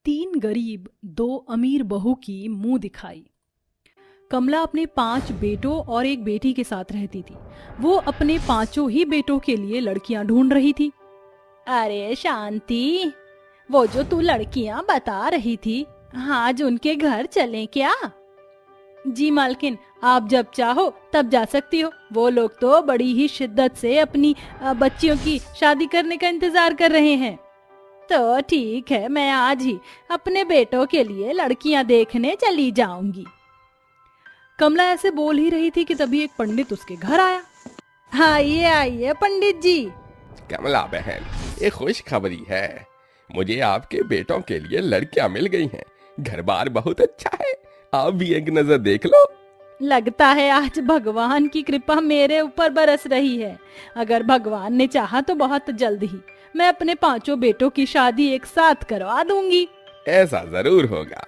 तीन गरीब दो अमीर बहू की मुंह दिखाई। कमला अपने 5 बेटों और एक बेटी के साथ रहती थी। वो अपने पांचों ही बेटों के लिए लड़कियां ढूंढ रही थी। अरे शांति, वो जो तू लड़कियां बता रही थी, आज उनके घर चलें क्या? जी मालकिन, आप जब चाहो तब जा सकती हो। वो लोग तो बड़ी ही शिद्दत से अपनी बच्चियों की शादी करने का इंतजार कर रहे हैं। तो ठीक है, मैं आज ही अपने बेटों के लिए लड़कियां देखने चली जाऊंगी। कमला ऐसे बोल ही रही थी कि तभी एक पंडित उसके घर आया। आइए आइए पंडित जी। कमला बहन, ये खुश खबरी है। मुझे आपके बेटों के लिए लड़कियां मिल गई हैं। घर बार बहुत अच्छा है, आप भी एक नजर देख लो। लगता है आज भगवान की कृपा मेरे ऊपर बरस रही है। अगर भगवान ने चाहा तो बहुत जल्द ही मैं अपने पांचों बेटों की शादी एक साथ करवा दूंगी। ऐसा जरूर होगा।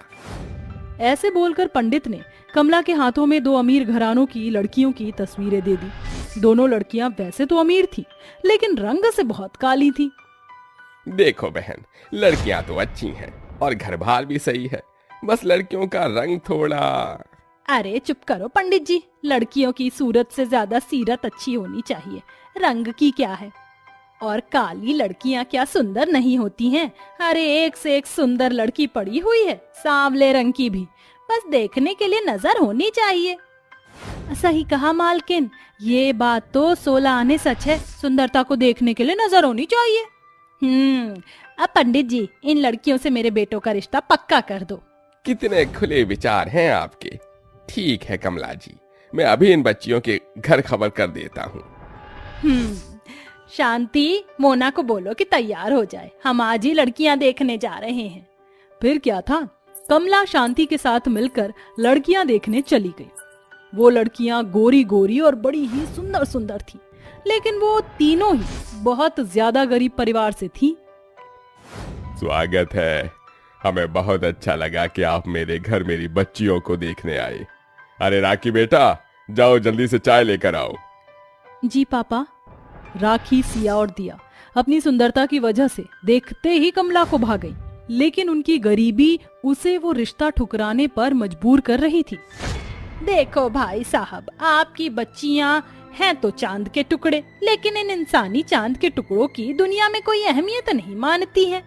ऐसे बोलकर पंडित ने कमला के हाथों में 2 अमीर घरानों की लड़कियों की तस्वीरें दे दी। दोनों लड़कियां वैसे तो अमीर थीं, लेकिन रंग से बहुत काली थीं। देखो बहन, लड़कियां तो अच्छी हैं और घर बार भी सही है, बस लड़कियों का रंग थोड़ा। अरे चुप करो पंडित जी, लड़कियों की सूरत से ज्यादा सीरत अच्छी होनी चाहिए, रंग की क्या है। और काली लड़कियां क्या सुंदर नहीं होती हैं? अरे एक से एक सुंदर लड़की पड़ी हुई है, सांवले रंग की भी, बस देखने के लिए नजर होनी चाहिए। सही कहा मालकिन, ये बात तो 16 आने सच है, सुंदरता को देखने के लिए नजर होनी चाहिए। अब पंडित जी, इन लड़कियों से मेरे बेटों का रिश्ता पक्का कर दो। कितने खुले विचार हैं आपके। ठीक है कमला जी, मैं अभी इन बच्चियों के घर खबर कर देता हूँ। शांति, मोना को बोलो कि तैयार हो जाए, हम आज ही लड़कियां देखने जा रहे हैं। फिर क्या था, कमला शांति के साथ मिलकर लड़कियां देखने चली गई। वो लड़कियां गोरी गोरी और बड़ी ही सुंदर सुंदर थी, लेकिन वो तीनों ही बहुत ज्यादा गरीब परिवार से थी। स्वागत है, हमें बहुत अच्छा लगा कि आप मेरे घर मेरी बच्चियों को देखने आए। अरे राखी बेटा, जाओ जल्दी से चाय लेकर आओ। जी पापा। राखी, सिया और दिया अपनी सुंदरता की वजह से देखते ही कमला को भा गई, लेकिन उनकी गरीबी उसे वो रिश्ता ठुकराने पर मजबूर कर रही थी। देखो भाई साहब, आपकी बच्चियां हैं तो चांद के टुकड़े, लेकिन इन इंसानी चांद के टुकड़ों की दुनिया में कोई अहमियत नहीं मानती है।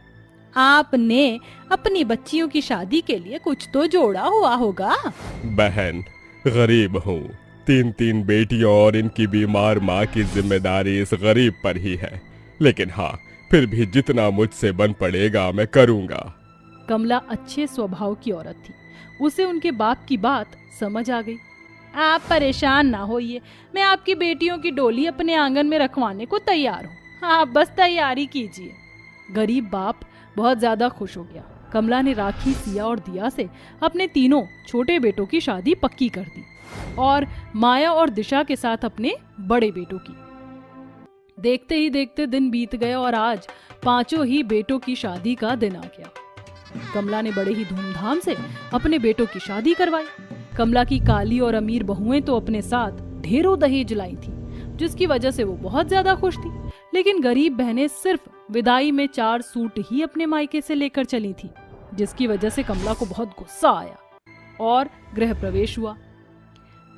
आपने अपनी बच्चियों की शादी के लिए कुछ तो जोड़ा हुआ होगा। बहन, गरीब हूँ, 3 बेटियों और इनकी बीमार माँ की जिम्मेदारी इस गरीब पर ही है, लेकिन हाँ, फिर भी जितना मुझसे बन पड़ेगा मैं करूँगा। कमला अच्छे स्वभाव की औरत थी, उसे उनके बाप की बात समझ आ गई। आप परेशान ना होइए, मैं आपकी बेटियों की डोली अपने आंगन में रखवाने को तैयार हूँ, आप बस तैयारी कीजिए। गरीब बाप बहुत ज्यादा खुश हो गया। कमला ने राखी, सिया और दिया से अपने तीनों छोटे बेटों की शादी पक्की कर दी और माया और दिशा के साथ अपने बड़े बेटों की। देखते ही देखते दिन बीत गए और आज पांचों ही बेटों की शादी का दिन आ गया। कमला ने बड़े ही धूमधाम से अपने बेटों की शादी करवाई। कमला की काली और अमीर बहुएं तो अपने साथ ढेरों दहेज लाई थी, जिसकी वजह से वो बहुत ज्यादा खुश थी। लेकिन गरीब बहनें सिर्फ विदाई में 4 सूट ही अपने मायके से लेकर चली थी, जिसकी वजह से कमला को बहुत गुस्सा आया और गृह प्रवेश हुआ।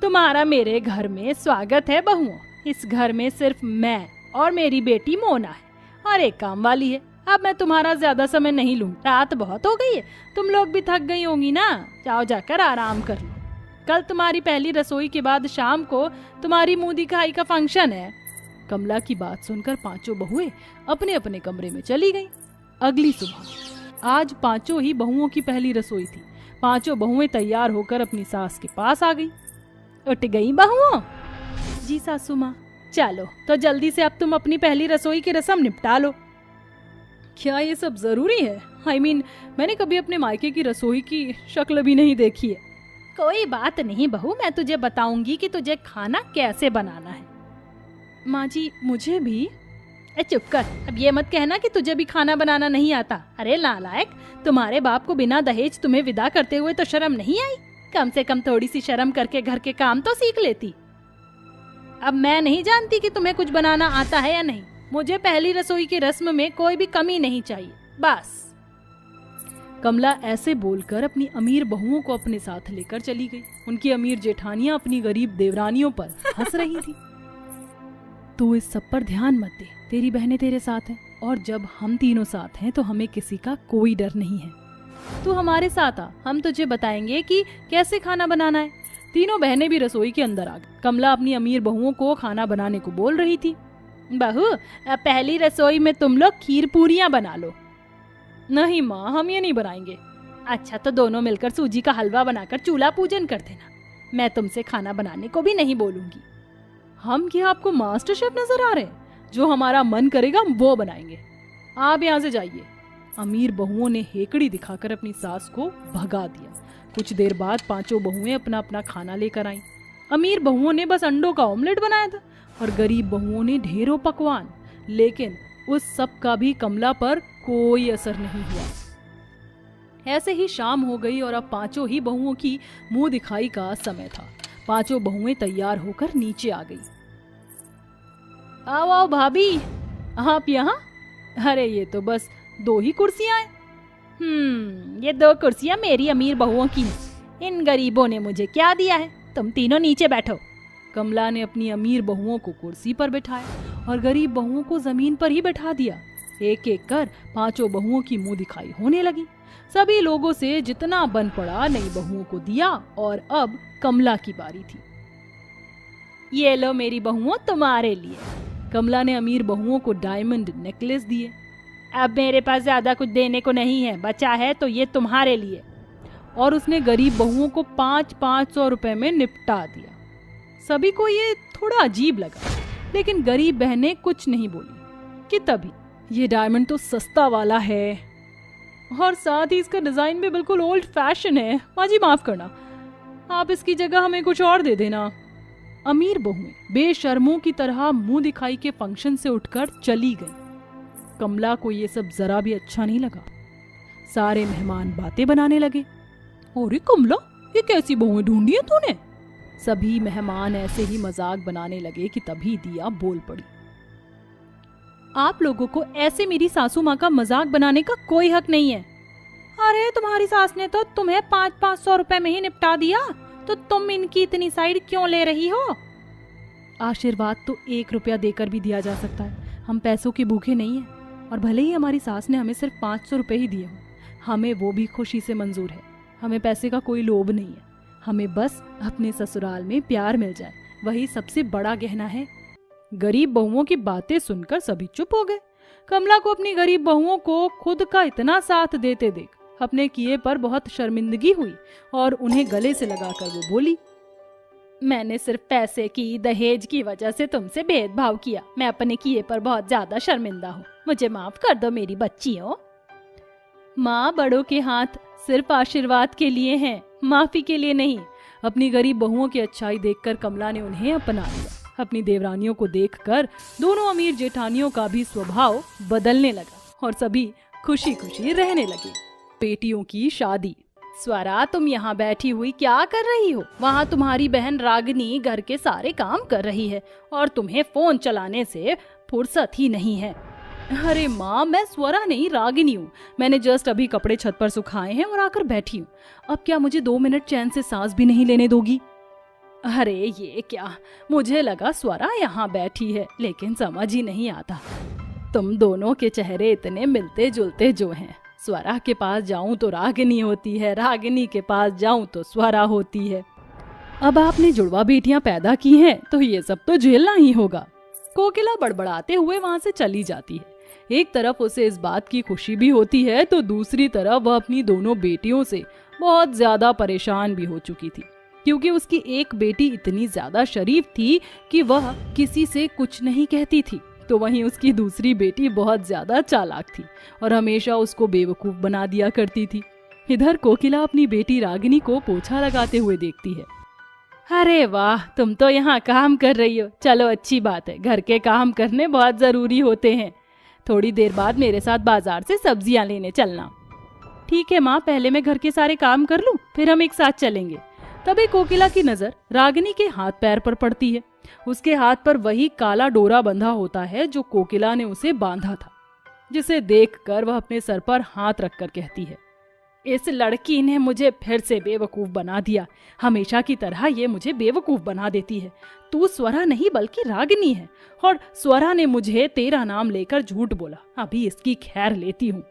तुम्हारा मेरे घर में स्वागत है बहुओं। इस घर में सिर्फ मैं और मेरी बेटी मोना है और एक काम वाली है। अब मैं तुम्हारा ज्यादा समय नहीं लूँ, रात बहुत हो गई है, तुम लोग भी थक गई होंगी ना, जाओ जाकर आराम कर लो। कल तुम्हारी पहली रसोई के बाद शाम को तुम्हारी मुंह दिखाई का फंक्शन है। कमला की बात सुनकर पांचों बहुएं अपने अपने कमरे में चली गईं। अगली सुबह आज पांचों ही बहुओं की पहली रसोई थी। पांचों बहुएं तैयार होकर अपनी सास के पास आ गई। उठ गई बहुओं? जी सासू माँ। चलो तो जल्दी से अब तुम अपनी पहली रसोई की रस्म निपटा लो। क्या ये सब जरूरी है? I mean, मैंने कभी अपने मायके की रसोई की शक्ल भी नहीं देखी है। कोई बात नहीं बहू, मैं तुझे बताऊंगी कि तुझे खाना कैसे बनाना है। माँ जी, मुझे भी? चुप कर, अब ये मत कहना कि तुझे भी खाना बनाना नहीं आता। अरे नालायक, तुम्हारे बाप को बिना दहेज तुम्हें विदा करते हुए तो शर्म नहीं आई? कम से कम थोड़ी सी शर्म करके घर के काम तो सीख लेती। अब मैं नहीं जानती कि तुम्हें कुछ बनाना आता है या नहीं, मुझे पहली रसोई की रस्म में कोई भी कमी नहीं चाहिए, बस। कमला ऐसे बोलकर अपनी अमीर बहुओं को अपने साथ लेकर चली गई। उनकी अमीर जेठानियां अपनी गरीब देवरानियों पर हंस रही थी। तू इस सब पर ध्यान मत दे, तेरी बहनें तेरे साथ हैं और जब हम तीनों साथ हैं तो हमें किसी का कोई डर नहीं है। तू हमारे साथ आ, हम तुझे बताएंगे कि कैसे खाना बनाना है। तीनों बहनें भी रसोई के अंदर आ गई। कमला अपनी अमीर बहुओं को खाना बनाने को बोल रही थी। बहू, पहली रसोई में तुम लोग खीर पूरियां बना लो। नहीं माँ, हम ये नहीं बनाएंगे। अच्छा, तो दोनों मिलकर सूजी का हलवा बनाकर चूल्हा पूजन कर देना। मैं तुमसे खाना बनाने को भी नहीं बोलूंगी। हम क्या आपको मास्टर शेफ नजर आ रहे हैं? जो हमारा मन करेगा हम वो बनाएंगे। आप यहाँ से जाइए। अमीर बहुओं ने हेकड़ी दिखाकर अपनी सास को भगा दिया। कुछ देर बाद पांचों बहुएं अपना अपना खाना लेकर आईं। अमीर बहुओं ने बस अंडों का ऑमलेट बनाया था और गरीब बहुओं ने ढेरों पकवान, लेकिन उस सब का भी कमला पर कोई असर नहीं हुआ। ऐसे ही शाम हो गई और अब पांचों ही बहुओं की मुंह दिखाई का समय था। पांचों बहुएं तैयार होकर नीचे आ गई। आओ आओ भाभी, आप यहाँ? अरे ये तो बस 2 ही कुर्सियां हैं। ये 2 कुर्सियां मेरी अमीर बहुओं की हैं। इन गरीबों ने मुझे क्या दिया है? तुम तीनों नीचे बैठो। कमला ने अपनी अमीर बहुओं को कुर्सी पर बिठाया और गरीब बहुओं को जमीन पर ही बैठा दिया। एक एक कर पांचों बहुओं की मुंह दिखाई होने लगी। सभी लोगों से जितना बन पड़ा नई बहुओं को दिया और अब कमला की बारी थी। ये लो मेरी बहुओं, तुम्हारे लिए। कमला ने अमीर बहुओं को डायमंड नेकलेस दिए। अब मेरे पास ज्यादा कुछ देने को नहीं है, बचा है तो ये तुम्हारे लिए। और उसने गरीब बहुओं को 500 रुपए में निपटा दिया। सभी को ये थोड़ा अजीब लगा, लेकिन गरीब बहनें कुछ नहीं बोली कि तभी ये डायमंड तो सस्ता वाला है और साथ ही इसका डिजाइन भी बिल्कुल ओल्ड फैशन है। माँ जी माफ करना, आप इसकी जगह हमें कुछ और दे देना। अमीर बहुएं बेशर्मों की तरह मुंह दिखाई के फंक्शन से उठकर चली गई। कमला को ये सब जरा भी अच्छा नहीं लगा। सारे मेहमान बातें बनाने लगे। अरे कमला, ये कैसी बहुएं ढूंढी है तूने? सभी मेहमान ऐसे ही मजाक बनाने लगे कि तभी दिया बोल पड़ी। आप लोगों को ऐसे मेरी सासू माँ का मजाक बनाने का कोई हक नहीं है। अरे तुम्हारी सास ने तो तुम्हें 500 रुपए में ही निपटा दिया, तो तुम इनकी इतनी साइड क्यों ले रही हो? आशीर्वाद तो 1 रुपया देकर भी दिया जा सकता है। हम पैसों के भूखे नहीं हैं और भले ही हमारी सास ने हमें सिर्फ 500 रुपए ही दिए हों, हमें वो भी खुशी से मंजूर है। हमें पैसे का कोई लोभ नहीं है। हमें बस अपने ससुराल में प्यार मिल जाए, वही सबसे बड़ा गहना है। गरीब बहुओं की बातें सुनकर सभी चुप हो गए। कमला को अपनी गरीब बहुओं को खुद का इतना साथ देते देख अपने किए पर बहुत शर्मिंदगी हुई और उन्हें गले से लगाकर वो बोली, मैंने सिर्फ पैसे की, दहेज की वजह से तुमसे भेदभाव किया। मैं अपने किए पर बहुत ज्यादा शर्मिंदा हूँ। मुझे माफ कर दो मेरी बच्चियों। माँ, बड़ों के हाथ सिर्फ आशीर्वाद के लिए हैं, माफी के लिए नहीं। अपनी गरीब बहुओं की अच्छाई देखकर कमला ने उन्हें अपना लिया। अपनी देवरानियों को देखकर दोनों अमीर जेठानियों का भी स्वभाव बदलने लगा और सभी खुशी खुशी रहने लगे। बेटियों की शादी। स्वरा, तुम यहाँ बैठी हुई क्या कर रही हो? वहाँ तुम्हारी बहन रागिनी घर के सारे काम कर रही है और तुम्हें फोन चलाने से फुर्सत ही नहीं है। अरे माँ, मैं स्वरा नहीं रागिनी हूँ। मैंने जस्ट अभी कपड़े छत पर सुखाए हैं और आकर बैठी हूँ। अब क्या मुझे 2 मिनट चैन से सांस भी नहीं लेने दोगी? अरे ये क्या, मुझे लगा स्वरा यहाँ बैठी है, लेकिन समझ ही नहीं आता। तुम दोनों के चेहरे इतने मिलते जुलते जो हैं। स्वरा के पास जाऊं तो रागिनी होती है, रागिनी के पास जाऊं तो स्वरा होती है। अब आपने जुड़वा बेटियां पैदा की हैं तो ये सब तो झेलना ही होगा। कोकिला बड़बड़ाते हुए वहां से चली जाती है। एक तरफ उसे इस बात की खुशी भी होती है तो दूसरी तरफ वह अपनी दोनों बेटियों से बहुत ज्यादा परेशान भी हो चुकी थी, क्योंकि उसकी एक बेटी इतनी ज्यादा शरीफ थी कि वह किसी से कुछ नहीं कहती थी, तो वहीं उसकी दूसरी बेटी बहुत ज्यादा चालाक थी और हमेशा उसको बेवकूफ बना दिया करती थी। इधर कोकिला अपनी बेटी रागिनी को पोछा लगाते हुए देखती है। अरे वाह, तुम तो यहाँ काम कर रही हो। चलो अच्छी बात है, घर के काम करने बहुत जरूरी होते हैं। थोड़ी देर बाद मेरे साथ बाजार से सब्जियां लेने चलना। ठीक है माँ, पहले मैं घर के सारे काम कर लूं, फिर हम एक साथ चलेंगे। तभी कोकिला की नजर रागिनी के हाथ पैर पर पड़ती है। उसके हाथ पर वही काला डोरा बंधा होता है जो कोकिला ने उसे बांधा था, जिसे देखकर वह अपने सर पर हाथ रखकर कहती है, इस लड़की ने मुझे फिर से बेवकूफ बना दिया। हमेशा की तरह ये मुझे बेवकूफ बना देती है। तू स्वरा नहीं बल्कि रागिनी है, और स्वरा ने मुझे तेरा नाम लेकर झूठ बोला। अभी इसकी खैर लेती हूँ।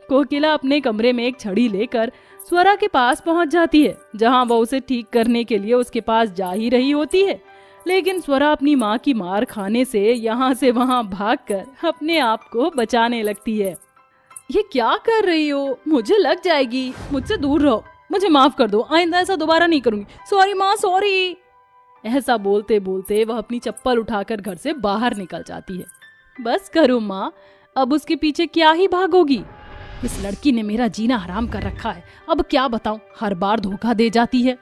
कोकिला अपने कमरे में एक छड़ी लेकर स्वरा के पास पहुंच जाती है, जहां वह उसे ठीक करने के लिए उसके पास जा ही रही होती है। लेकिन स्वरा अपनी माँ की मार खाने से यहाँ से वहां भागकर अपने आप को बचाने लगती है। ये क्या कर रही हो? मुझे लग जाएगी। मुझसे दूर रहो। मुझे माफ कर दो। आइंदा ऐसा दोबारा नहीं करूंगी। सॉरी माँ, सॉरी। ऐसा बोलते बोलते वह अपनी चप्पल उठाकर घर से बाहर निकल जाती है। बस करो माँ, अब उसके पीछे क्या ही भागोगी। इस लड़की ने मेरा जीना हराम कर रखा है। अब क्या बताऊं, हर बार धोखा दे जाती है।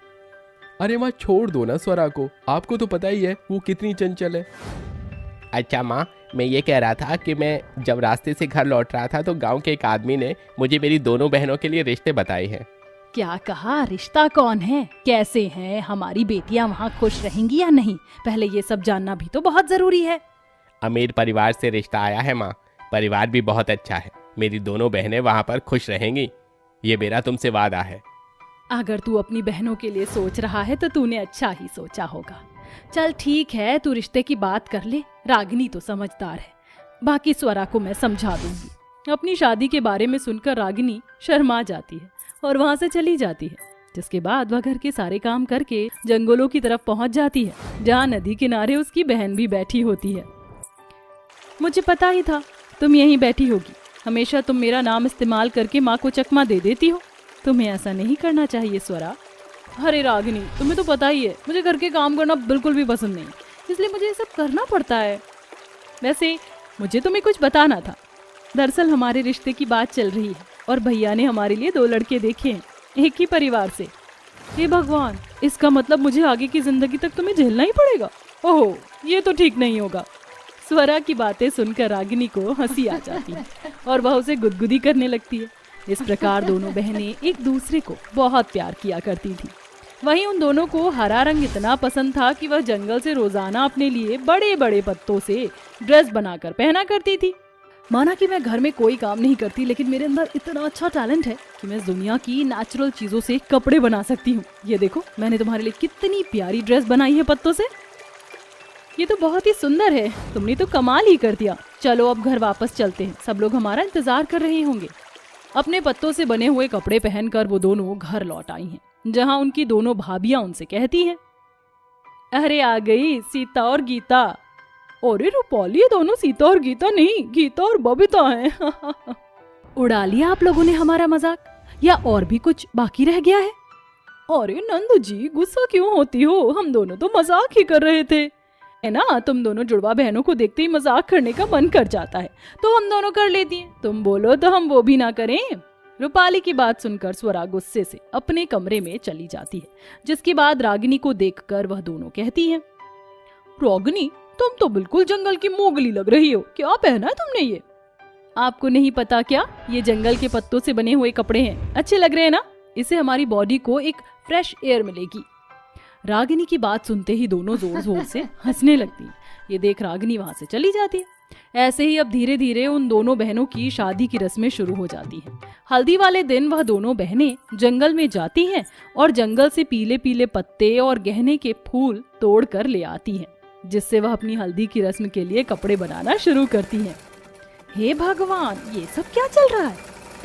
अरे माँ छोड़ दो ना स्वरा को, आपको तो पता ही है वो कितनी चंचल है। अच्छा माँ, मैं ये कह रहा था कि मैं जब रास्ते से घर लौट रहा था तो गांव के एक आदमी ने मुझे मेरी दोनों बहनों के लिए रिश्ते बताए हैं। क्या कहा? रिश्ता कौन है? कैसे हैं? हमारी बेटियां वहाँ खुश रहेंगी या नहीं? पहले ये सब जानना भी तो बहुत जरूरी है। अमीर परिवार से रिश्ता आया है माँ। परिवार भी बहुत अच्छा है। मेरी दोनों बहनें वहाँ पर खुश रहेंगी, ये मेरा तुमसे वादा है। अगर तू अपनी बहनों के लिए सोच रहा है तो तूने अच्छा ही सोचा होगा। चल ठीक है, तू रिश्ते की बात कर ले। रागिनी तो समझदार है, बाकी स्वरा को मैं समझा दूंगी। अपनी शादी के बारे में सुनकर रागिनी शर्मा जाती है और वहां से चली जाती है। जिसके बाद वह घर के सारे काम करके जंगलों की तरफ पहुंच जाती है, जहां नदी किनारे उसकी बहन भी बैठी होती है। मुझे पता ही था तुम यहीं बैठी होगी। हमेशा तुम मेरा नाम इस्तेमाल करके माँ को चकमा दे देती हो। तुम्हें ऐसा नहीं करना चाहिए स्वरा। अरे रागिनी, तुम्हें तो पता ही है मुझे घर के काम करना बिल्कुल भी पसंद नहीं, इसलिए मुझे ये सब करना पड़ता है। वैसे मुझे तुम्हें कुछ बताना था। दरअसल हमारे रिश्ते की बात चल रही है और भैया ने हमारे लिए 2 लड़के देखे हैं, एक ही परिवार से। हे भगवान, इसका मतलब मुझे आगे की जिंदगी तक तुम्हें झेलना ही पड़ेगा। ओह, ये तो ठीक नहीं होगा। स्वरा की बातें सुनकर रागिनी को हंसी आ जाती है और वह उसे गुदगुदी करने लगती है। इस प्रकार दोनों बहनें एक दूसरे को बहुत प्यार किया करती थी। वहीं उन दोनों को हरा रंग इतना पसंद था कि वह जंगल से रोजाना अपने लिए बड़े बड़े पत्तों से ड्रेस बनाकर पहना करती थी। माना कि मैं घर में कोई काम नहीं करती, लेकिन मेरे अंदर इतना अच्छा टैलेंट है कि मैं दुनिया की नेचुरल चीजों से कपड़े बना सकती हूँ। ये देखो, मैंने तुम्हारे लिए कितनी प्यारी ड्रेस बनाई है पत्तों से। ये तो बहुत ही सुंदर है। तुमने तो कमाल ही कर दिया। चलो अब घर वापस चलते हैं, सब लोग हमारा इंतजार कर रहे होंगे। अपने पत्तों से बने हुए कपड़े पहनकर वो दोनों घर लौट आई हैं, जहां उनकी दोनों भाभियां उनसे कहती हैं, अरे आ गई सीता और गीता। अरे रूपाली, ये दोनों सीता और गीता नहीं, गीता और बबीता हैं। उड़ा लिया आप लोगों ने हमारा मजाक, या और भी कुछ बाकी रह गया है? अरे नंद जी, गुस्सा क्यों होती हो? हम दोनों तो मजाक ही कर रहे थे, है ना। तुम दोनों जुड़वा बहनों को देखते ही मजाक करने का मन कर जाता है, तो हम दोनों कर लेती हैं। तुम बोलो तो हम वो भी ना करें। रूपाली की बात सुनकर स्वरा गुस्से से अपने कमरे में चली जाती है। जिसके बाद रागिनी को देखकर वह दोनों कहती हैं, रागिनी, तुम तो बिल्कुल जंगल की मोगली लग रही हो। क्या पहना है तुमने ये? आपको नहीं पता क्या? ये जंगल के पत्तों से बने हुए कपड़े हैं। अच्छे लग रहे हैं ना? इससे हमारी बॉडी को एक फ्रेश एयर मिलेगी। रागिनी की बात सुनते ही दोनों जोर जोर से हंसने लगती। ये देख रागिनी वहां से चली जाती है। ऐसे ही अब धीरे धीरे उन दोनों बहनों की शादी की रस्में शुरू हो जाती हैं। हल्दी वाले दिन वह दोनों बहनें जंगल में जाती हैं और जंगल से पीले पीले पत्ते और गहने के फूल तोड़ कर ले आती हैं, जिससे वह अपनी हल्दी की रस्म के लिए कपड़े बनाना शुरू करती हैं। हे भगवान, ये सब क्या चल रहा है?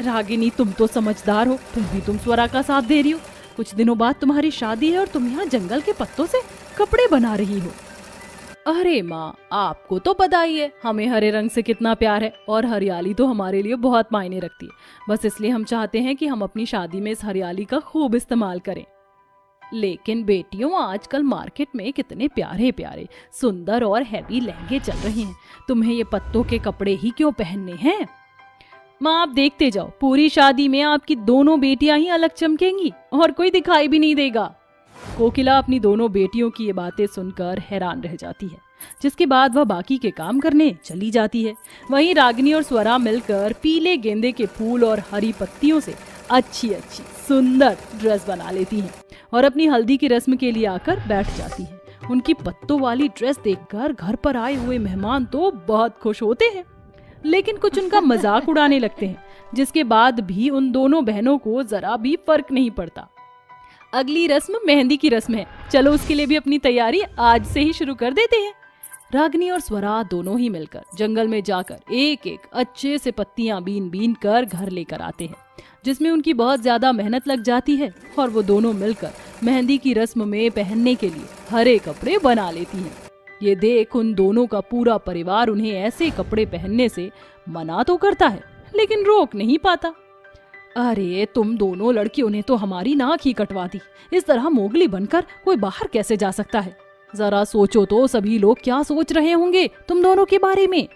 रागिनी, तुम तो समझदार हो, तुम स्वरा का साथ दे रही हो। कुछ दिनों बाद तुम्हारी शादी है और तुम यहाँ जंगल के पत्तों से कपड़े बना रही हो। अरे माँ, आपको तो पता ही है हमें हरे रंग से कितना प्यार है, और हरियाली तो हमारे लिए बहुत मायने रखती है। बस इसलिए हम चाहते हैं कि हम अपनी शादी में इस हरियाली का खूब इस्तेमाल करें। लेकिन बेटियों, आजकल मार्केट में कितने प्यारे प्यारे सुंदर और हैवी लहंगे चल रहे हैं, तुम्हें ये पत्तों के कपड़े ही क्यों पहनने हैं? माँ, आप देखते जाओ, पूरी शादी में आपकी दोनों बेटियां ही अलग चमकेंगी और कोई दिखाई भी नहीं देगा। कोकिला अपनी दोनों बेटियों की ये बातें सुनकर हैरान रह जाती है। जिसके बाद वह बाकी के काम करने चली जाती है। वहीं रागिनी और स्वरा मिलकर पीले गेंदे के फूल और हरी पत्तियों से अच्छी अच्छी सुंदर ड्रेस बना लेती हैं और अपनी हल्दी की रस्म के लिए आकर बैठ जाती हैं। उनकी पत्तों वाली ड्रेस देखकर घर पर आए हुए मेहमान तो बहुत खुश होते हैं, लेकिन कुछ उनका मजाक उड़ाने लगते हैं। जिसके बाद भी उन दोनों बहनों को जरा भी फर्क नहीं पड़ता। अगली रस्म मेहंदी की रस्म है। चलो उसके लिए भी अपनी तैयारी आज से ही शुरू कर देते हैं। रागिनी और स्वरा दोनों ही मिलकर जंगल में जाकर एक एक अच्छे से पत्तियां बीन बीन कर घर लेकर आते हैं, जिसमें उनकी बहुत ज्यादा मेहनत लग जाती है। और वो दोनों मिलकर मेहंदी की रस्म में पहनने के लिए हरे कपड़े बना लेती हैं। ये देख उन दोनों का पूरा परिवार उन्हें ऐसे कपड़े पहनने से मना तो करता है, लेकिन रोक नहीं पाता। अरे तुम दोनों लड़कियों ने तो हमारी नाक ही कटवा दी। इस तरह मोगली बनकर कोई बाहर कैसे जा सकता है? जरा सोचो तो सभी लोग क्या सोच रहे होंगे तुम दोनों के बारे में।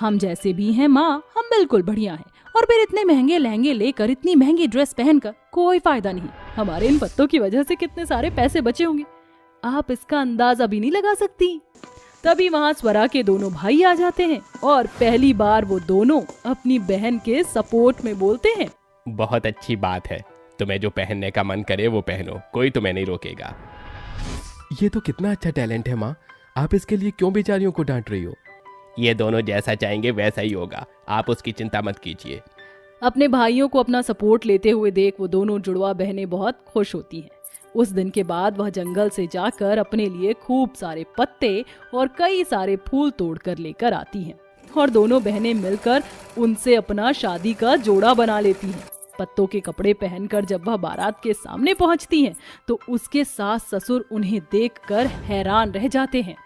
हम जैसे भी हैं माँ, हम बिल्कुल बढ़िया हैं। और फिर इतने महंगे लहंगे लेकर, इतनी महंगी ड्रेस पहनकर कोई फायदा नहीं। हमारे इन पत्तों की वजह से कितने सारे पैसे बचे होंगे, आप इसका अंदाजा भी नहीं लगा सकती। तभी वहाँ स्वरा के दोनों भाई आ जाते हैं और पहली बार वो दोनों अपनी बहन के सपोर्ट में बोलते हैं, बहुत अच्छी बात है, तुम्हें जो पहनने का मन करे वो पहनो, कोई तुम्हें नहीं रोकेगा। ये तो कितना अच्छा टैलेंट है माँ, आप इसके लिए क्यों बेचारियों को डांट रही हो? ये दोनों जैसा चाहेंगे वैसा ही होगा, आप उसकी चिंता मत कीजिए। अपने भाइयों को अपना सपोर्ट लेते हुए देख वो दोनों जुड़वा बहनें बहुत खुश होती हैं। उस दिन के बाद वह जंगल से जाकर अपने लिए खूब सारे पत्ते और कई सारे फूल तोड़कर लेकर आती हैं और दोनों बहनें मिलकर उनसे अपना शादी का जोड़ा बना लेती हैं। पत्तों के कपड़े पहनकर जब वह बारात के सामने पहुंचती हैं, तो उसके सास ससुर उन्हें देखकर हैरान रह जाते हैं।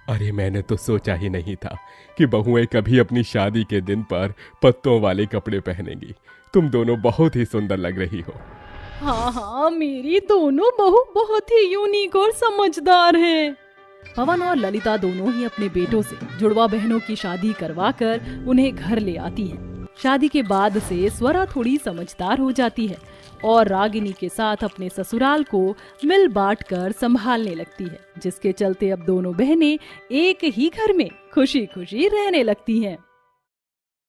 अरे मैंने तो सोचा ही नहीं था कि बहुएं कभी अपनी शादी के दिन पर पत्तों वाले कपड़े पहनेंगी। तुम दोनों बहुत ही सुंदर लग रही हो। हाँ, मेरी दोनों बहू बहुत ही यूनिक और समझदार हैं। पवन और ललिता दोनों ही अपने बेटों से जुड़वा बहनों की शादी करवाकर उन्हें घर ले आती हैं। शादी के बाद से स्वरा थोड़ी समझदार हो जाती है और रागिनी के साथ अपने ससुराल को मिल बांट कर संभालने लगती है, जिसके चलते अब दोनों बहनें एक ही घर में खुशी खुशी रहने लगती हैं।